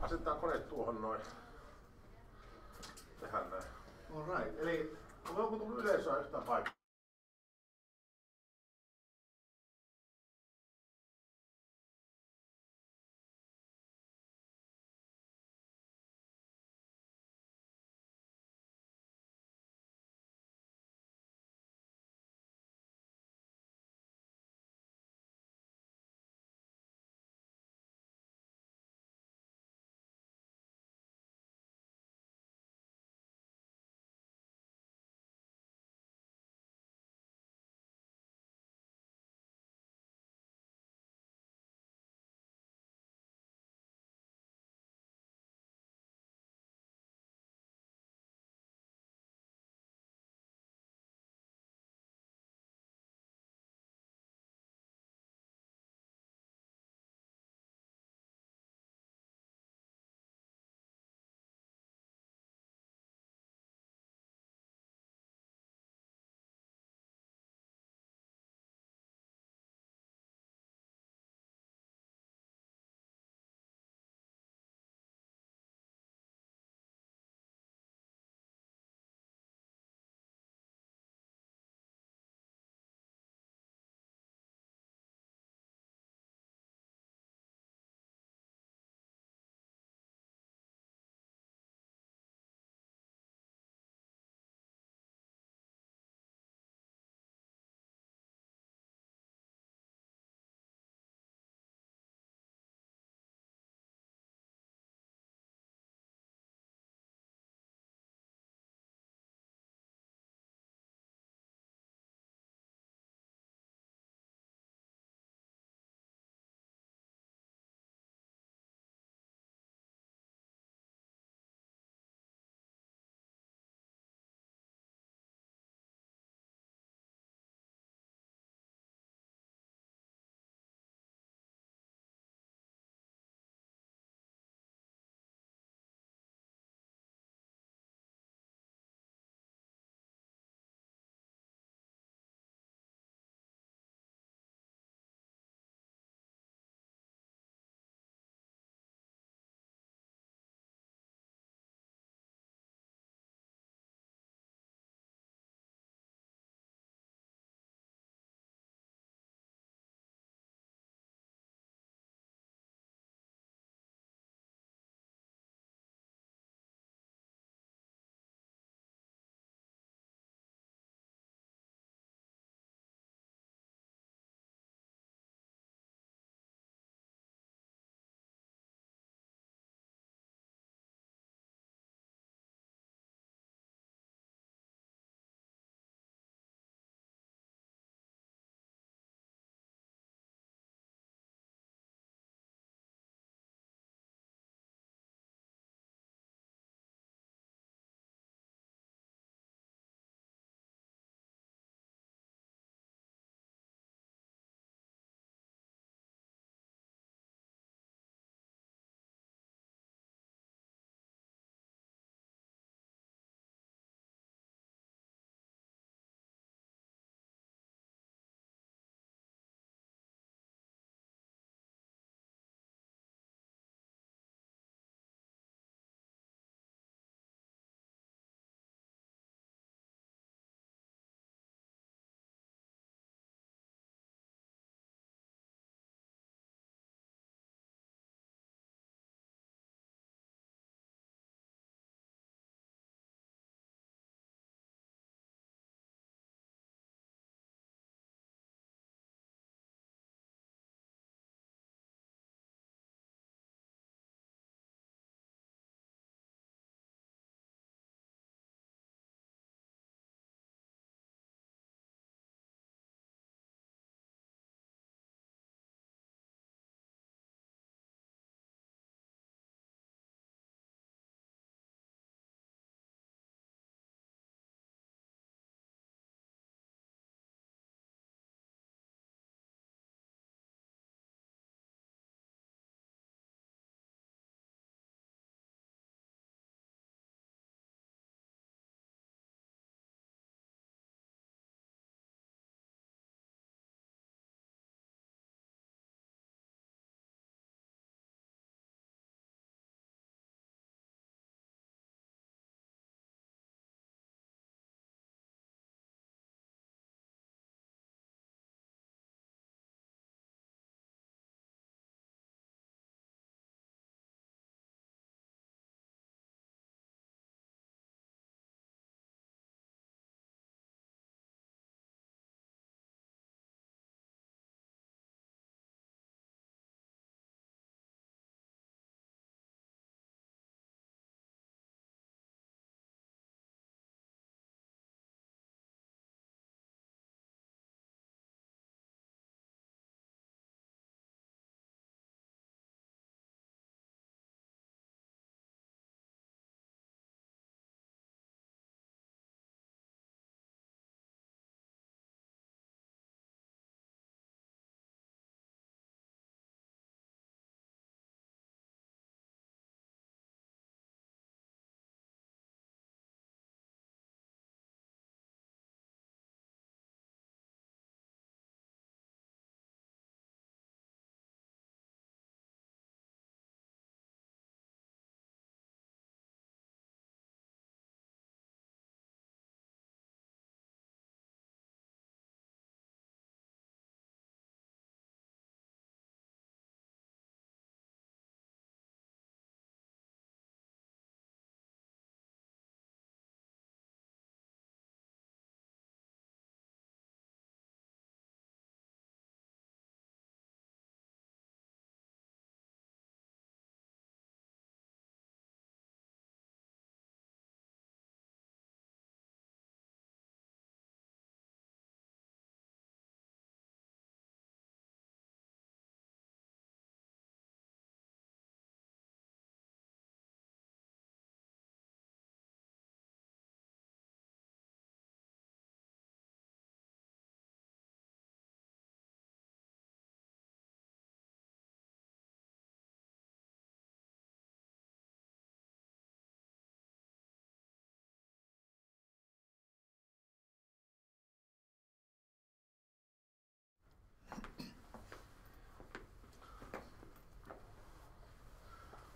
asetetaan kone tuohon noin. Tehdään näin. Alright, eli onko tullut yleisöä yhtään paikkaa?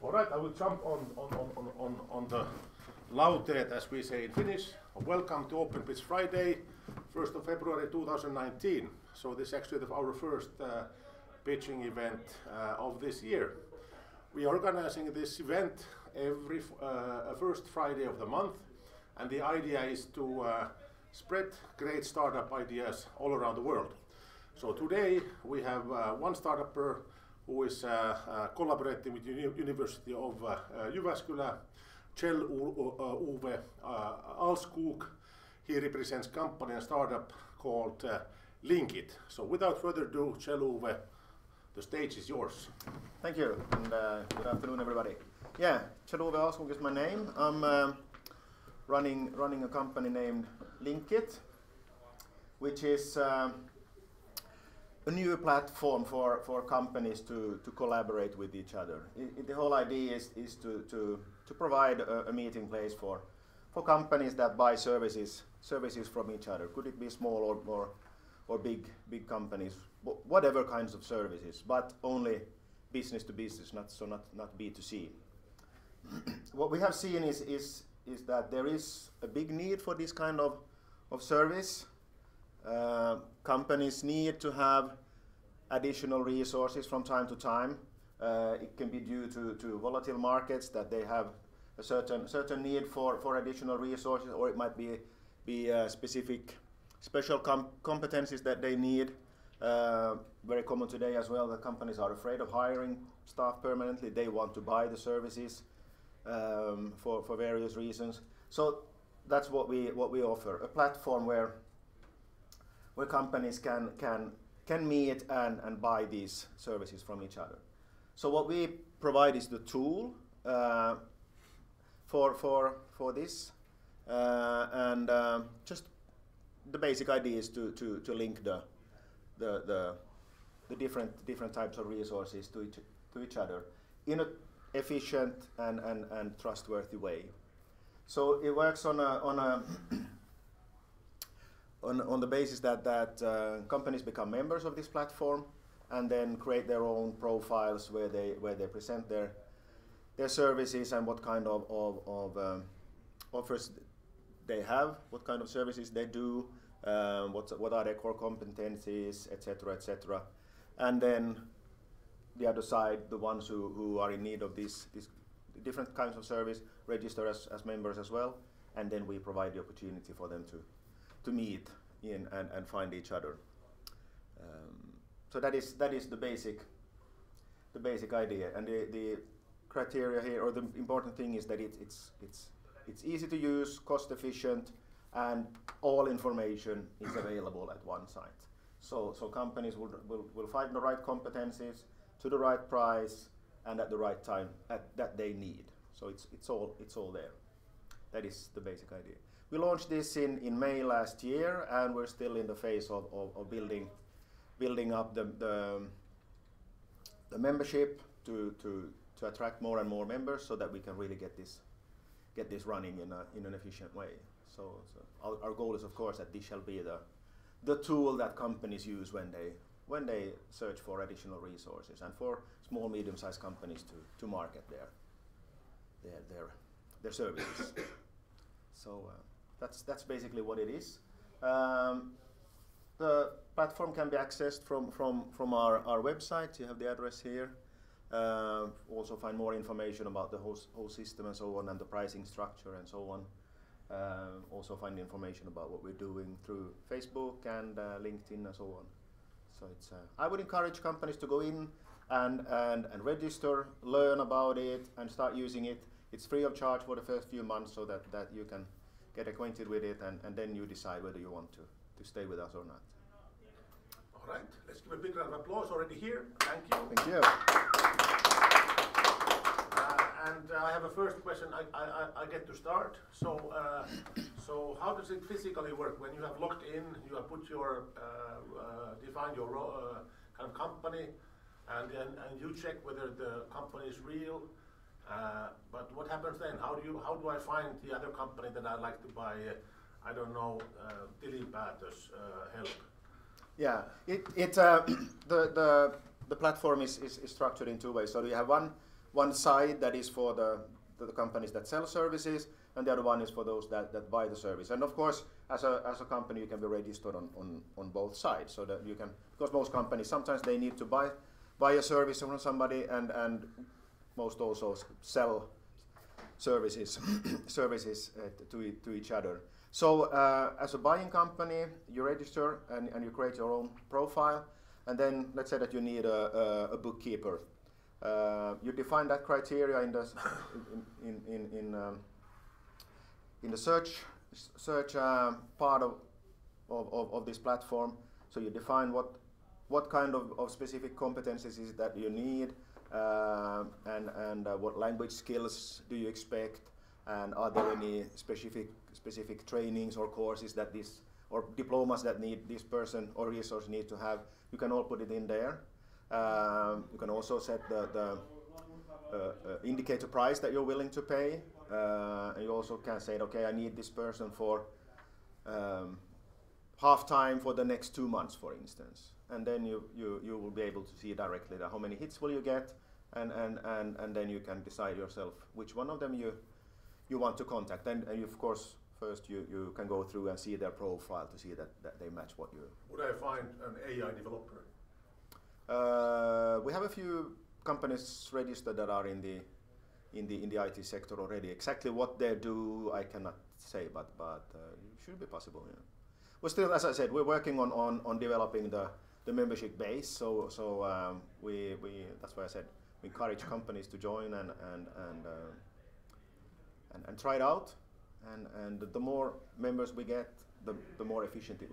All right, I will jump on the lauteet, as we say in Finnish. Welcome to Open Pitch Friday, 1st of February 2019. So this is actually our first pitching event of this year. We are organizing this event every first Friday of the month, and the idea is to spread great startup ideas all around the world. So today we have one startupper who is collaborating with the University of Jyväskylä, Kjell-Ove Alskog. He represents company and startup called Linkit. So without further ado, Kjell-Ove, the stage is yours. Thank you, and good afternoon, everybody. Yeah, Kjell-Ove Alskog is my name. I'm running a company named Linkit, which is a new platform for companies to collaborate with each other. The whole idea is to provide a meeting place for companies that buy services from each other. Could it be small or big companies, whatever kinds of services, but only business to business, not B2C. What we have seen is that there is a big need for this kind of service. Companies need to have additional resources from time to time. It can be due to volatile markets, that they have a certain need for additional resources, or it might be special competencies that they need. Very common today as well that companies are afraid of hiring staff permanently. They want to buy the services for various reasons. So that's what we offer, a platform where companies can meet and buy these services from each other. So what we provide is the tool for this, and just the basic idea is to link the different types of resources to each other in an efficient and trustworthy way. So it works on the basis that companies become members of this platform and then create their own profiles where they present their services and what kind of offers they have, what kind of services they do, what are their core competencies, etc. And then the other side, the ones who are in need of these different kinds of service, register as members as well, and then we provide the opportunity for them to meet and find each other. So that is the basic idea, and the criteria here, or the important thing, is that it's easy to use, cost efficient, and all information is available at one site. So companies will find the right competencies to the right price and at the right time that they need. So it's all there. That is the basic idea. We launched this in May last year, and we're still in the phase of building up the membership to attract more and more members, so that we can really get this running in an efficient way. So our goal is, of course, that this shall be the tool that companies use when they search for additional resources, and for small medium-sized companies to market their services. So that's basically what it is. The platform can be accessed from our website. You have the address here. Also find more information about the whole system and so on, and the pricing structure and so on. Also find information about what we're doing through Facebook and LinkedIn and so on. So I would encourage companies to go in and register, learn about it, and start using it. It's free of charge for the first few months, so that you can get acquainted with it, and then you decide whether you want to stay with us or not. All right, let's give a big round of applause already here. Thank you. Thank you. And I have a first question. I get to start. So how does it physically work when you have logged in? You have put your defined your kind of company, and you check whether the company is real. But what happens then? How do I find the other company that I'd like to buy? I don't know, tilinpäätös help. Yeah, the platform is structured in two ways. So you have one side that is for the companies that sell services, and the other one is for those that buy the service. And of course, as a company, you can be registered on both sides, so that you can, because most companies, sometimes they need to buy a service from somebody, and most also sell services to each other. So as a buying company, you register and you create your own profile, and then let's say that you need a bookkeeper. You define that criteria in the search part of this platform. So you define what kind of specific competencies is that you need, and what language skills do you expect, and are there any specific trainings or courses that or diplomas that this person or resource need to have. You can all put it in there. You can also set the indicator price that you're willing to pay. And you also can say, okay, I need this person for half time for the next 2 months, for instance. And then you will be able to see directly how many hits will you get, and then you can decide yourself which one of them you want to contact. And you, of course, first you can go through and see their profile to see that they match what you... Would I find an AI developer? We have a few companies registered that are in the IT sector already. Exactly what they do, I cannot say, but it should be possible. Yeah. Well, still, as I said, we're working on developing the membership base. So we that's why I said we encourage companies to join and try it out. And the more members we get, the more efficient it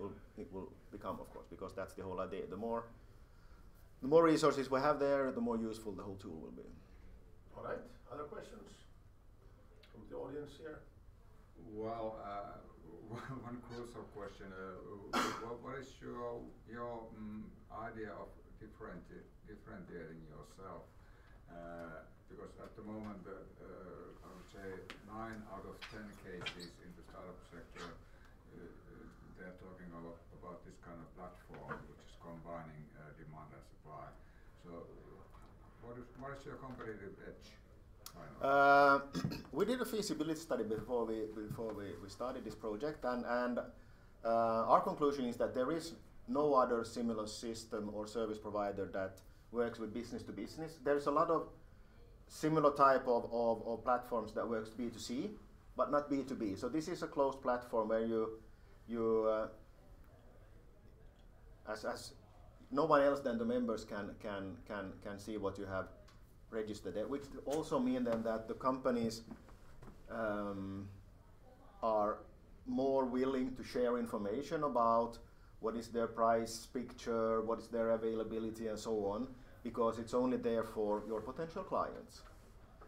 will become, of course, because that's the whole idea. The more resources we have there, the more useful the whole tool will be. All right. Other questions from the audience here? Well, one crucial question. What is your idea of differentiating yourself? Because at the moment, I would say 9 out of 10 cases in the startup sector, they're talking about this kind of platform, which is combining demand and supply. So, what is your competitive edge? We did a feasibility study before we started this project, and our conclusion is that there is no other similar system or service provider that works with business to business. There's a lot of similar type of platforms that works B2C, but not B2B. So this is a closed platform where you as no one else than the members can see what you have registered there, which also mean then that the companies are more willing to share information about what is their price picture, what is their availability, and so on, because it's only there for your potential clients.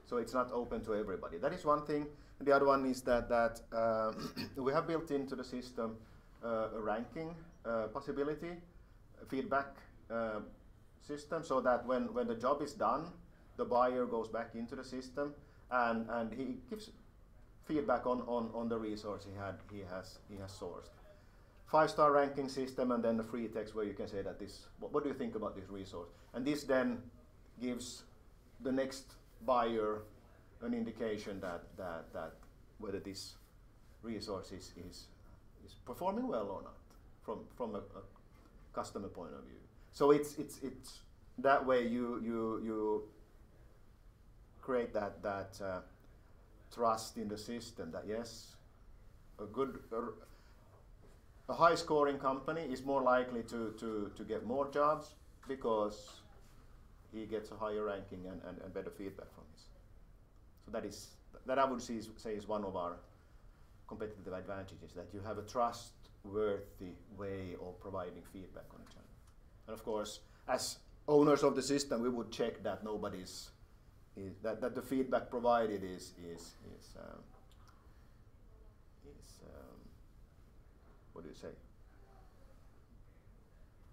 So it's not open to everybody. That is one thing. And the other one is that we have built into the system a ranking possibility, a feedback system, so that when the job is done, the buyer goes back into the system and he gives feedback on the resource he has sourced. 5-star ranking system, and then the free text where you can say that what do you think about this resource? And this then gives the next buyer an indication that whether this resource is performing well or not from a customer point of view. So it's that way you create that trust in the system that yes, a high scoring company is more likely to get more jobs because he gets a higher ranking and better feedback from this. So that I would say is one of our competitive advantages, that you have a trustworthy way of providing feedback on each other. And of course, as owners of the system, we would check that that the feedback provided is what do you say?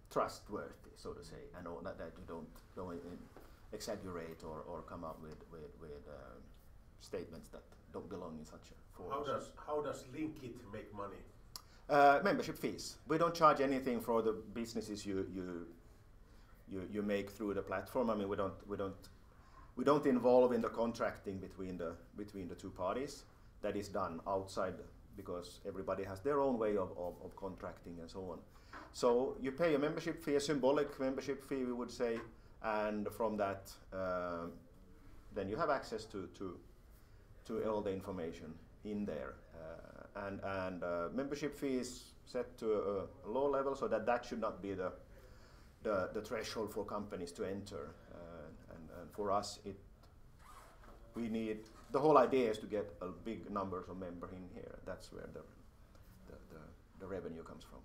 Trustworthy, so to say, and that you don't exaggerate or come up with statements that don't belong in such a form. How does Linkit make money? Membership fees. We don't charge anything for the businesses you make through the platform. I mean, we we don't involve in the contracting between the two parties. That is done outside because everybody has their own way of contracting and so on. So you pay a membership fee, a symbolic membership fee, we would say, and from that, then you have access to all the information in there. And membership fee is set to a low level, so that should not be the threshold for companies to enter. And for us, we need, the whole idea is to get a big numbers of members in here. That's where the revenue comes from.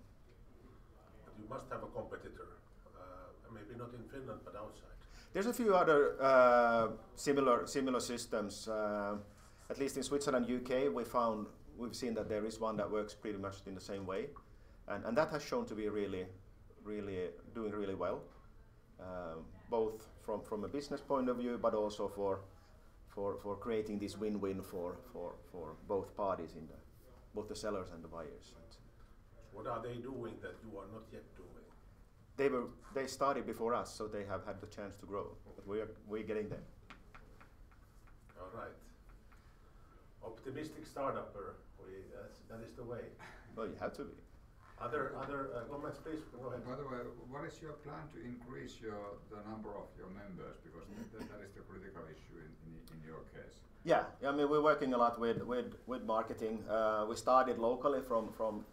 But you must have a competitor, maybe not in Finland, but outside. There's a few other similar systems. At least in Switzerland, UK, we've seen that there is one that works pretty much in the same way, and that has shown to be really doing really well, both from a business point of view, but also for creating this win-win for both parties, both the sellers and the buyers. What are they doing that you are not yet doing? They started before us, so they have had the chance to grow. But we're getting there. All right. Optimistic startupper. That is the way. Well, you have to be. Other comments, please. Go ahead. By the way, what is your plan to increase the number of your members? Because that is the critical issue in your case. Yeah, I mean we're working a lot with marketing. We started locally from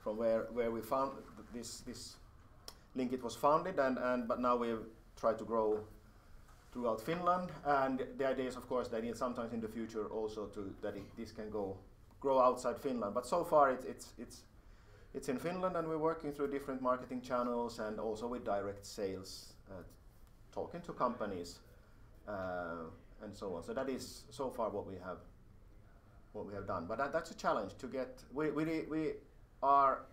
where we found this link. It was founded, but now we've tried to grow throughout Finland. And the idea is, of course, that sometimes in the future also this can grow outside Finland. But so far it's in Finland, and we're working through different marketing channels and also with direct sales, talking to companies and so on. So that is so far what we have done. But that's a challenge to get. Our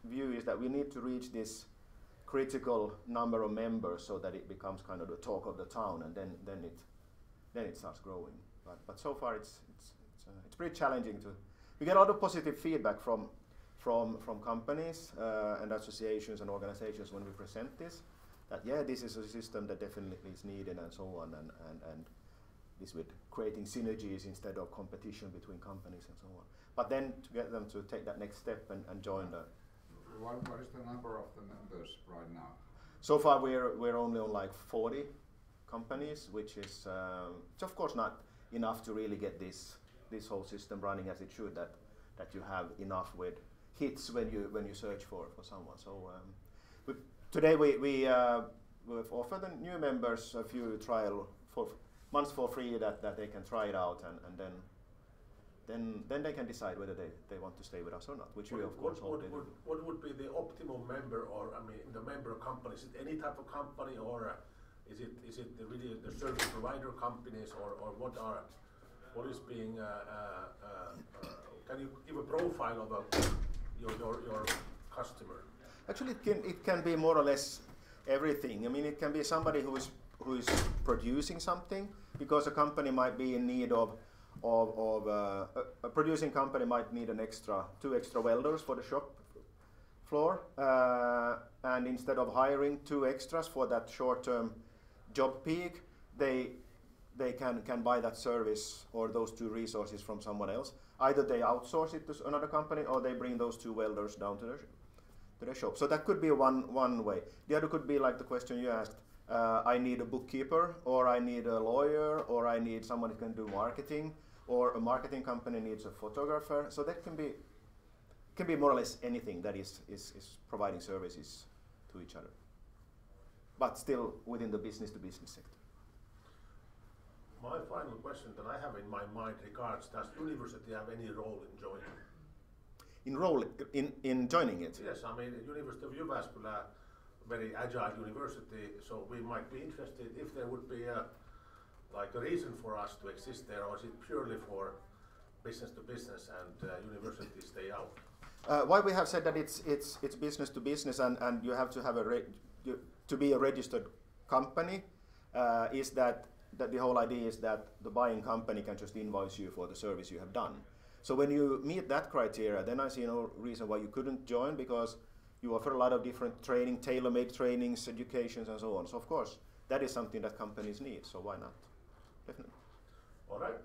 view is that we need to reach this critical number of members so that it becomes kind of the talk of the town, and then it starts growing. But so far it's pretty challenging to. We get a lot of positive feedback from companies and associations and organizations when we present this, that this is a system that definitely is needed and so on, and this with creating synergies instead of competition between companies and so on. But then to get them to take that next step and join the. What is the number of the members right now? So far we're only on like 40 companies, which is it's of course not enough to really get this whole system running as it should. That you have enough with hits when you search for someone. So today we've offered the new members a few trial months for free that they can try it out, and then they can decide whether they want to stay with us or not, which we of course hope they do. What would be the optimum member, or I mean the member company? Is it any type of company, or is it really the service provider companies, or what is being? Can you give a profile of your customer? Actually, it can be more or less everything. I mean, it can be somebody who is producing something, because a company might be in need of a producing company might need two extra welders for the shop floor, and instead of hiring 2 extras for that short-term job peak, they can buy that service or those 2 resources from someone else. Either they outsource it to another company, or they bring those 2 welders down to the shop. So that could be one way. The other could be like the question you asked. I need a bookkeeper, or I need a lawyer, or I need someone who can do marketing, or a marketing company needs a photographer. So that can be more or less anything that is providing services to each other, but still within the business-to-business sector. My final question that I have in my mind regards, does university have any role in joining? In joining it? Yes, I mean University of Jyväskylä, very agile university, so we might be interested if there would be a reason for us to exist there, or is it purely for business to business and universities stay out? Why we have said that it's business to business and you have to have to be a registered company is that the whole idea is that the buying company can just invoice you for the service you have done. So when you meet that criteria, then I see no reason why you couldn't join, because you offer a lot of different training, tailor-made trainings, educations and so on. So of course, that is something that companies need, so why not? definitely. All right.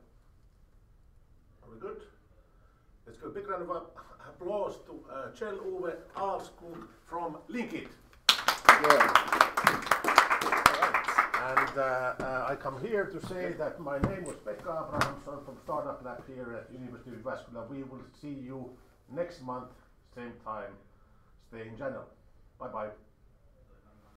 Are we good? Let's give a big round of applause to Kjell-Ove Alskog from Linkit. Yeah. And I come here to say that my name was Pekka Abrahamsson from StartupLab here at University of Jyväskylä. We will see you next month, same time. Stay in channel. Bye bye.